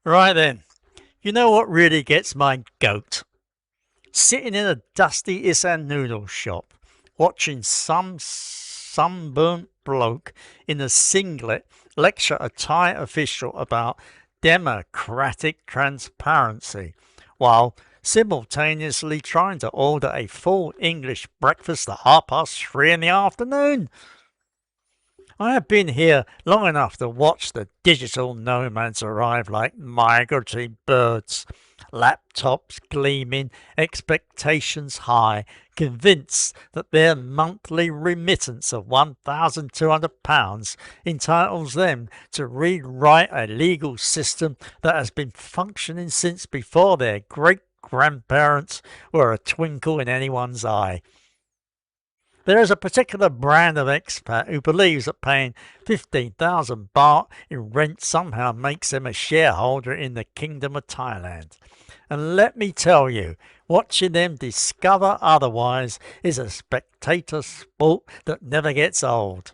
Right then, you know what really gets my goat? Sitting in a dusty Isaan noodle shop, watching some sunburnt bloke in a singlet lecture a Thai official about democratic transparency, while simultaneously trying to order a full English breakfast at 3:30 in the afternoon. I have been here long enough to watch the digital nomads arrive like migratory birds, laptops gleaming, expectations high, convinced that their monthly remittance of £1,200 entitles them to rewrite a legal system that has been functioning since before their great grandparents were a twinkle in anyone's eye. There is a particular brand of expat who believes that paying 15,000 baht in rent somehow makes them a shareholder in the Kingdom of Thailand. And let me tell you, watching them discover otherwise is a spectator sport that never gets old.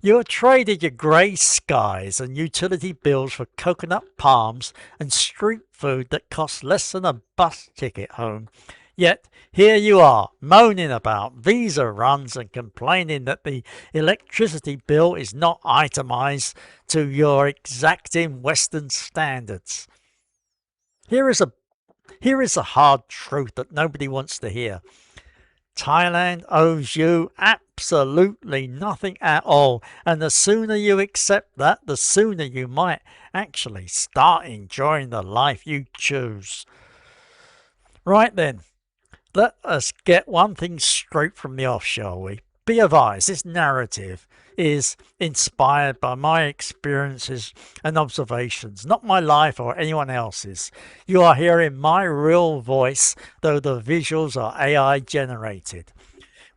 You have traded your grey skies and utility bills for coconut palms and street food that costs less than a bus ticket home. Yet here you are, moaning about visa runs and complaining that the electricity bill is not itemised to your exacting Western standards. Here is a here is a hard truth that nobody wants to hear. Thailand owes you absolutely nothing at all, and the sooner you accept that, the sooner you might actually start enjoying the life you choose. Right then, let us get one thing straight from the off, shall we? Be advised, this narrative is inspired by my experiences and observations, not my life or anyone else's. You are hearing my real voice, though the visuals are AI generated.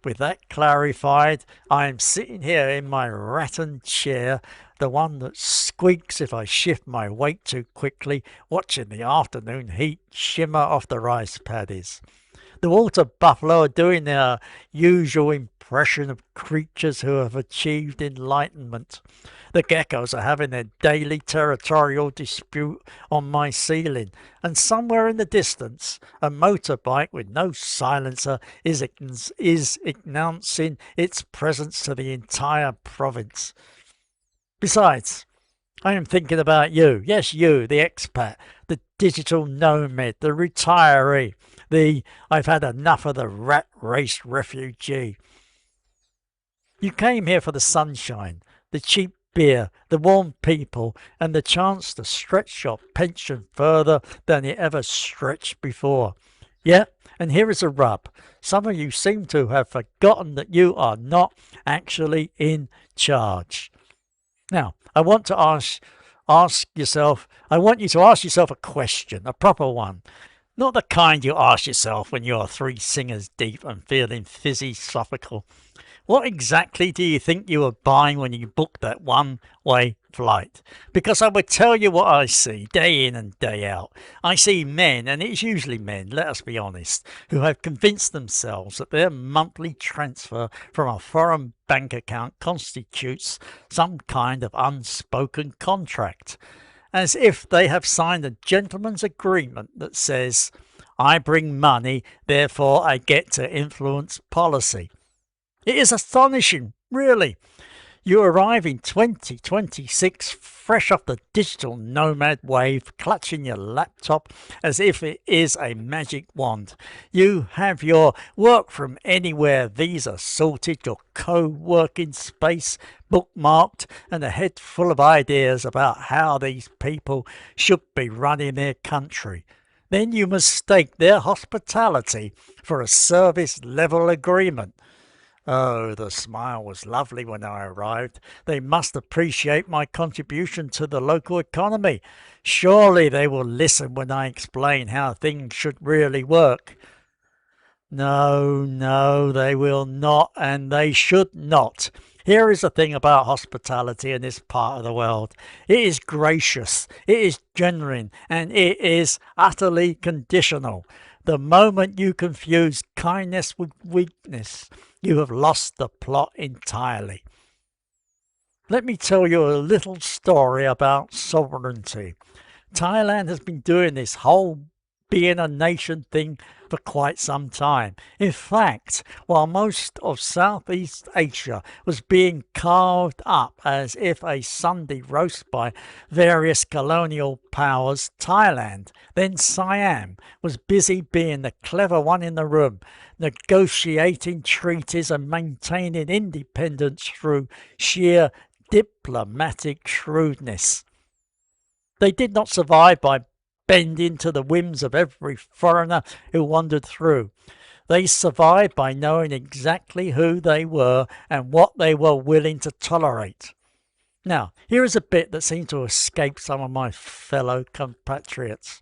With that clarified, I am sitting here in my rattan chair, the one that squeaks if I shift my weight too quickly, watching the afternoon heat shimmer off the rice paddies. The water buffalo are doing their usual impression of creatures who have achieved enlightenment. The geckos are having their daily territorial dispute on my ceiling, and somewhere in the distance, a motorbike with no silencer is announcing its presence to the entire province. Besides, I am thinking about you. Yes, you, the expat, the digital nomad, the retiree, the I've had enough of the rat race refugee. You came here for the sunshine, the cheap beer, the warm people, and the chance to stretch your pension further than it ever stretched before. Yeah, and here is a rub. Some of you seem to have forgotten that you are not actually in charge. Now, I want you to ask yourself a question, a proper one. Not the kind you ask yourself when you are three singers deep and feeling philosophical. What exactly do you think you were buying when you booked that one-way flight? Because I would tell you what I see day in and day out. I see men, and it's usually men, let us be honest, who have convinced themselves that their monthly transfer from a foreign bank account constitutes some kind of unspoken contract, as if they have signed a gentleman's agreement that says, I bring money, therefore I get to influence policy. It is astonishing, really. You arrive in 2026 fresh off the digital nomad wave, clutching your laptop as if it is a magic wand. You have your work from anywhere visa sorted, your co-working space bookmarked, and a head full of ideas about how these people should be running their country. Then you mistake their hospitality for a service level agreement. Oh, the smile was lovely when I arrived. They must appreciate my contribution to the local economy. Surely they will listen when I explain how things should really work. No, no, they will not, and they should not. Here is the thing about hospitality in this part of the world. It is gracious, it is genuine, and it is utterly conditional. The moment you confuse kindness with weakness, you have lost the plot entirely. Let me tell you a little story about sovereignty. Thailand has been doing this whole being a nation thing for quite some time. In fact, while most of Southeast Asia was being carved up as if a Sunday roast by various colonial powers, Thailand, then Siam, was busy being the clever one in the room, negotiating treaties and maintaining independence through sheer diplomatic shrewdness. They did not survive by bending to the whims of every foreigner who wandered through. They survived by knowing exactly who they were and what they were willing to tolerate. Now, here is a bit that seemed to escape some of my fellow compatriots.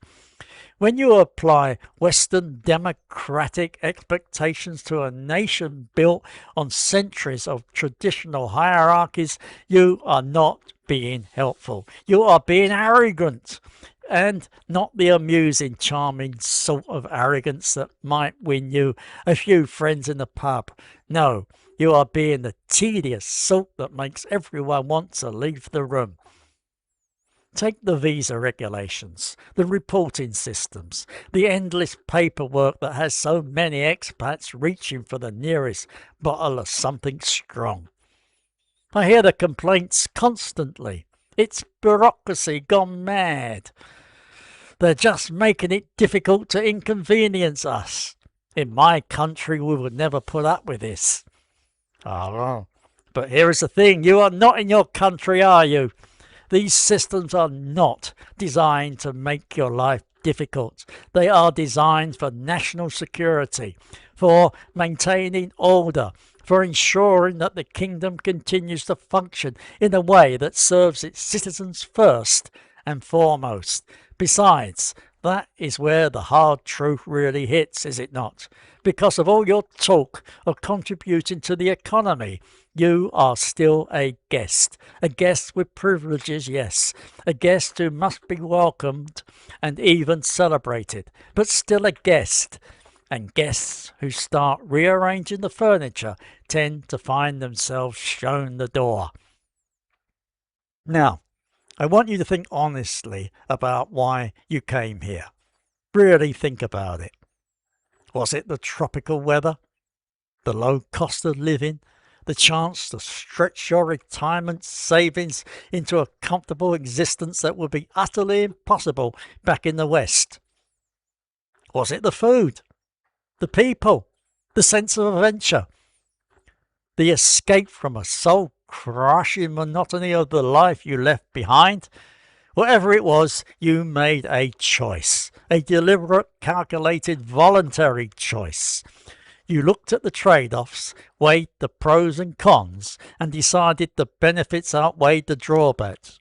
When you apply Western democratic expectations to a nation built on centuries of traditional hierarchies, you are not being helpful. You are being arrogant. And not the amusing, charming sort of arrogance that might win you a few friends in the pub. No, you are being the tedious sort that makes everyone want to leave the room. Take the visa regulations, the reporting systems, the endless paperwork that has so many expats reaching for the nearest bottle of something strong. I hear the complaints constantly. It's bureaucracy gone mad. They're just making it difficult to inconvenience us. In my country, we would never put up with this. Oh, but here is the thing. You are not in your country, are you? These systems are not designed to make your life difficult. They are designed for national security, for maintaining order, for ensuring that the kingdom continues to function in a way that serves its citizens first and foremost. Besides, that is where the hard truth really hits, is it not? Because of all your talk of contributing to the economy, you are still a guest with privileges, yes, a guest who must be welcomed and even celebrated, but still a guest. And guests who start rearranging the furniture tend to find themselves shown the door. Now, I want you to think honestly about why you came here. Really think about it. Was it the tropical weather? The low cost of living? The chance to stretch your retirement savings into a comfortable existence that would be utterly impossible back in the West? Was it the food? The people? The sense of adventure? The escape from a soul-crushing monotony of the life you left behind? Whatever it was, you made a choice, a deliberate, calculated, voluntary choice. You looked at the trade-offs, weighed the pros and cons, and decided the benefits outweighed the drawbacks.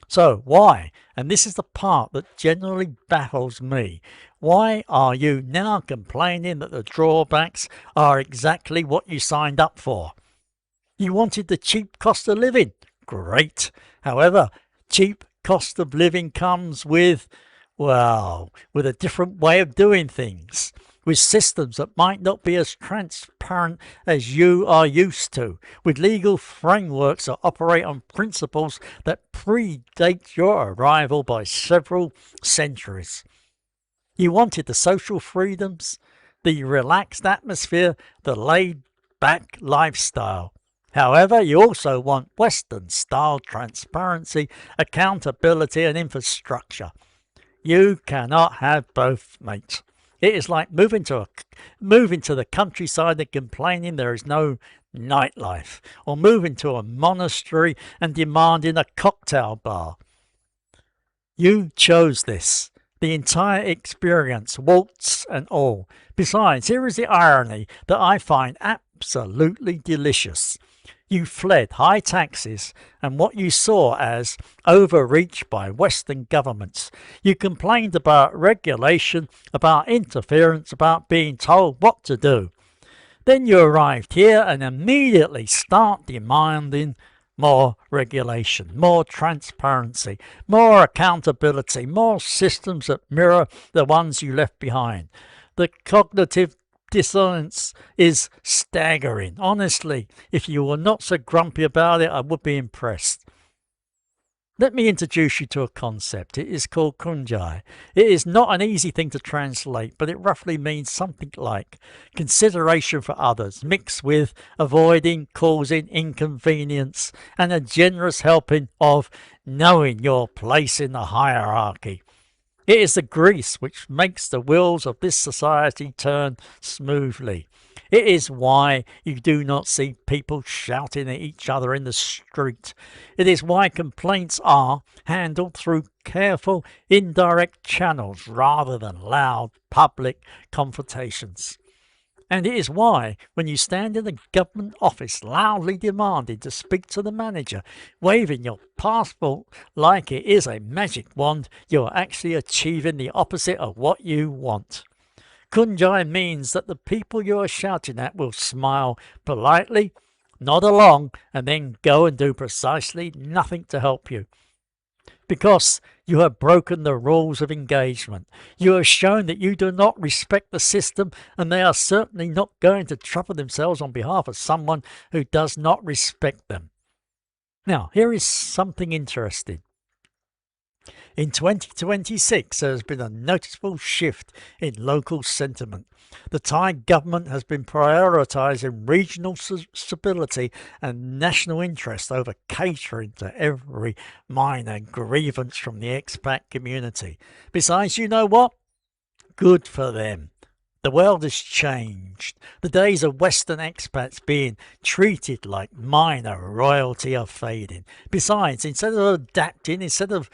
So why, and this is the part that generally baffles me, why are you now complaining that the drawbacks are exactly what you signed up for? You wanted the cheap cost of living. Great. However, cheap cost of living comes with a different way of doing things, with systems that might not be as transparent as you are used to, with legal frameworks that operate on principles that predate your arrival by several centuries. You wanted the social freedoms, the relaxed atmosphere, the laid-back lifestyle. However, you also want Western-style transparency, accountability and infrastructure. You cannot have both, mate. It is like moving to the countryside and complaining there is no nightlife, or moving to a monastery and demanding a cocktail bar. You chose this. The entire experience, warts and all. Besides, here is the irony that I find absolutely delicious. You fled high taxes and what you saw as overreach by Western governments. You complained about regulation, about interference, about being told what to do. Then you arrived here and immediately start demanding more regulation, more transparency, more accountability, more systems that mirror the ones you left behind. The cognitive dissonance is staggering. Honestly, if you were not so grumpy about it, I would be impressed. Let me introduce you to a concept. It is called kunjai. It is not an easy thing to translate, but it roughly means something like consideration for others, mixed with avoiding causing inconvenience and a generous helping of knowing your place in the hierarchy. It is the grease which makes the wheels of this society turn smoothly. It is why you do not see people shouting at each other in the street. It is why complaints are handled through careful, indirect channels rather than loud, public confrontations. And it is why, when you stand in a government office loudly demanding to speak to the manager, waving your passport like it is a magic wand, you are actually achieving the opposite of what you want. Kunjai means that the people you are shouting at will smile politely, nod along, and then go and do precisely nothing to help you. Because you have broken the rules of engagement. You have shown that you do not respect the system, and they are certainly not going to trouble themselves on behalf of someone who does not respect them. Now, here is something interesting. In 2026, there has been a noticeable shift in local sentiment. The Thai government has been prioritising regional stability and national interest over catering to every minor grievance from the expat community. Besides, you know what? Good for them. The world has changed. The days of Western expats being treated like minor royalty are fading. Besides, instead of adapting, instead of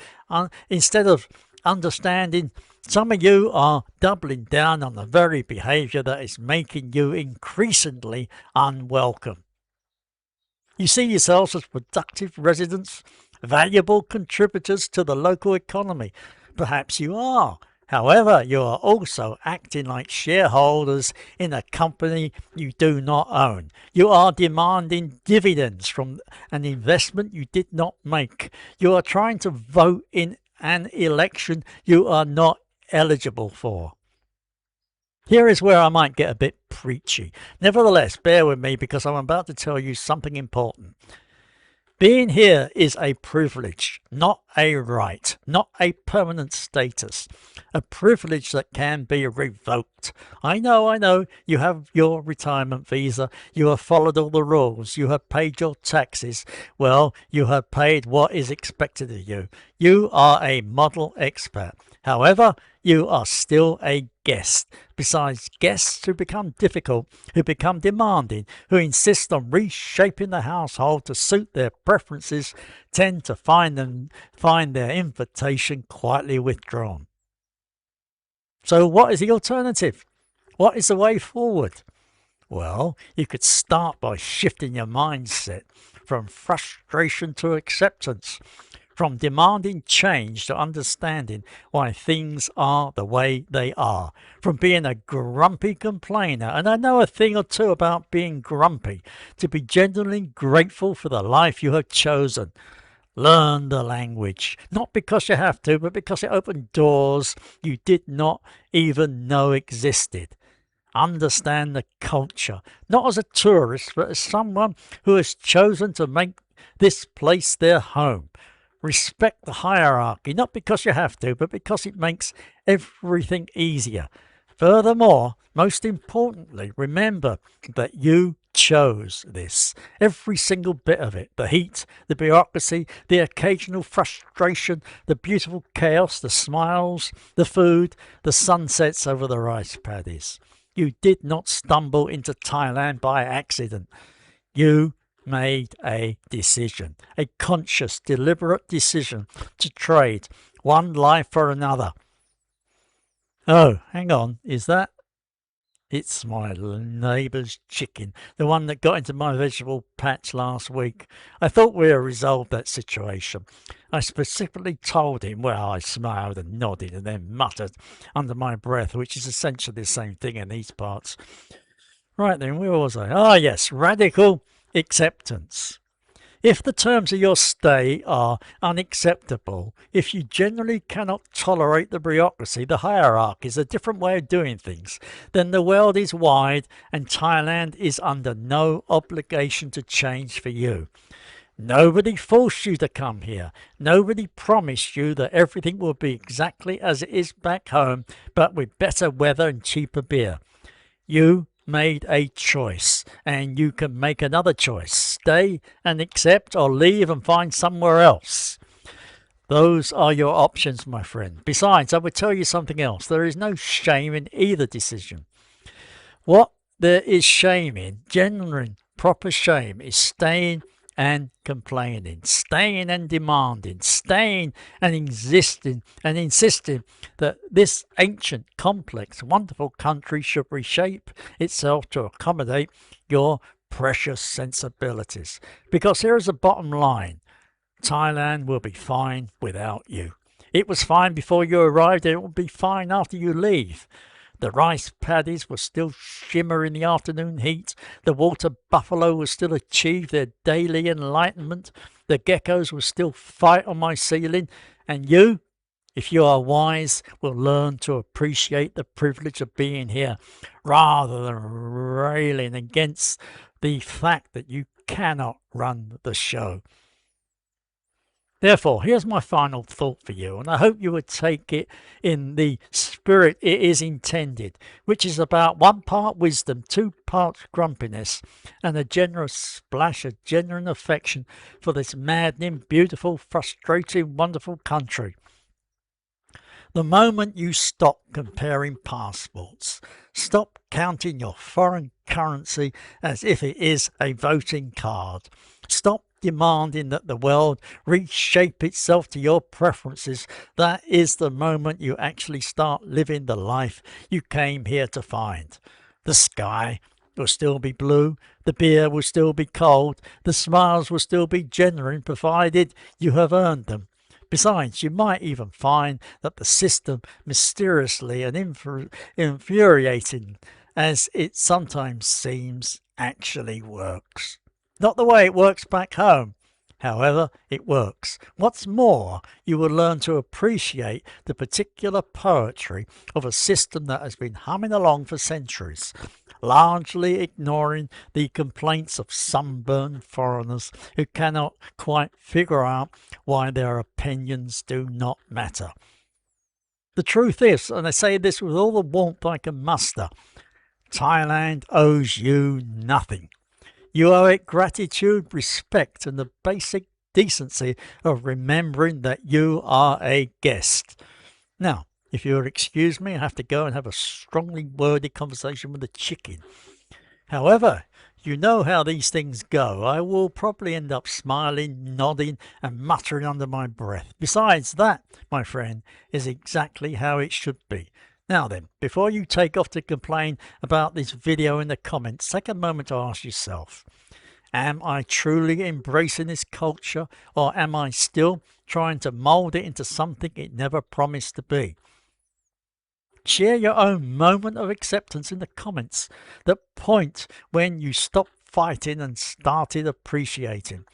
understanding, some of you are doubling down on the very behaviour that is making you increasingly unwelcome. You see yourselves as productive residents, valuable contributors to the local economy. Perhaps you are. However, you are also acting like shareholders in a company you do not own. You are demanding dividends from an investment you did not make. You are trying to vote in an election you are not eligible for. Here is where I might get a bit preachy. Nevertheless, bear with me because I'm about to tell you something important. Being here is a privilege, not a right, not a permanent status. A privilege that can be revoked. I know, you have your retirement visa, you have followed all the rules, you have paid your taxes. Well, you have paid what is expected of you. You are a model expat. However, you are still a guest. Besides, guests who become difficult, who become demanding, who insist on reshaping the household to suit their preferences, tend to find their invitation quietly withdrawn. So what is the alternative? What is the way forward? Well, you could start by shifting your mindset from frustration to acceptance, from demanding change to understanding why things are the way they are, from being a grumpy complainer, and I know a thing or two about being grumpy, to be genuinely grateful for the life you have chosen. Learn the language, not because you have to, but because it opened doors you did not even know existed. Understand the culture, not as a tourist, but as someone who has chosen to make this place their home. Respect the hierarchy, not because you have to, but because it makes everything easier. Furthermore, most importantly, remember that you chose this. Every single bit of it. The heat, the bureaucracy, the occasional frustration, the beautiful chaos, the smiles, the food, the sunsets over the rice paddies. You did not stumble into Thailand by accident. You made a decision, a conscious, deliberate decision to trade one life for another. Oh, hang on, is that? It's my neighbour's chicken, the one that got into my vegetable patch last week. I thought we had resolved that situation. I specifically told him, well, I smiled and nodded and then muttered under my breath, which is essentially the same thing in these parts. Right then, where was I? Ah, yes, radical acceptance. If the terms of your stay are unacceptable, if you generally cannot tolerate the bureaucracy, the hierarchies, a different way of doing things, then the world is wide and Thailand is under no obligation to change for you. Nobody forced you to come here. Nobody promised you that everything will be exactly as it is back home, but with better weather and cheaper beer. You made a choice, and you can make another choice. Stay and accept, or leave and find somewhere else. Those are your options, my friend. Besides, I would tell you something else. There is no shame in either decision. What there is shame in, genuine, proper shame, is staying and complaining, staying and demanding, staying and insisting that this ancient, complex, wonderful country should reshape itself to accommodate your precious sensibilities. Because here is the bottom line: Thailand will be fine without you. It was fine before you arrived, and it will be fine after you leave. The rice paddies will still shimmer in the afternoon heat. The water buffalo will still achieve their daily enlightenment. The geckos will still fight on my ceiling. And you, if you are wise, will learn to appreciate the privilege of being here, rather than railing against the fact that you cannot run the show. Therefore, here's my final thought for you, and I hope you would take it in the spirit it is intended, which is about 1 part wisdom, 2 parts grumpiness, and a generous splash of genuine affection for this maddening, beautiful, frustrating, wonderful country. The moment you stop comparing passports, stop counting your foreign currency as if it is a voting card, stop demanding that the world reshape itself to your preferences, that is the moment you actually start living the life you came here to find. The sky will still be blue, the beer will still be cold, the smiles will still be genuine, provided you have earned them. Besides, you might even find that the system, mysteriously and infuriating as it sometimes seems, actually works. Not the way it works back home. However, it works. What's more, you will learn to appreciate the particular poetry of a system that has been humming along for centuries, largely ignoring the complaints of sunburned foreigners who cannot quite figure out why their opinions do not matter. The truth is, and I say this with all the warmth I can muster, Thailand owes you nothing. You owe it gratitude, respect, and the basic decency of remembering that you are a guest. Now, if you'll excuse me, I have to go and have a strongly worded conversation with the chicken. However, you know how these things go. I will probably end up smiling, nodding, and muttering under my breath. Besides, that, my friend, is exactly how it should be. Now then, before you take off to complain about this video in the comments, take a moment to ask yourself, am I truly embracing this culture, or am I still trying to mold it into something it never promised to be? Share your own moment of acceptance in the comments, that point when you stopped fighting and started appreciating.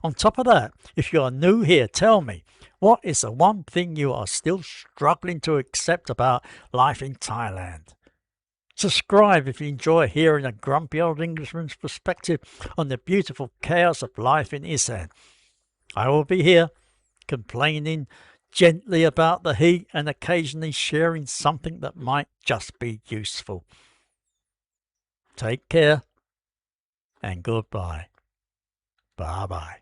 On top of that, if you are new here, tell me, what is the one thing you are still struggling to accept about life in Thailand? Subscribe if you enjoy hearing a grumpy old Englishman's perspective on the beautiful chaos of life in Isaan. I will be here, complaining gently about the heat and occasionally sharing something that might just be useful. Take care and goodbye. Bye-bye.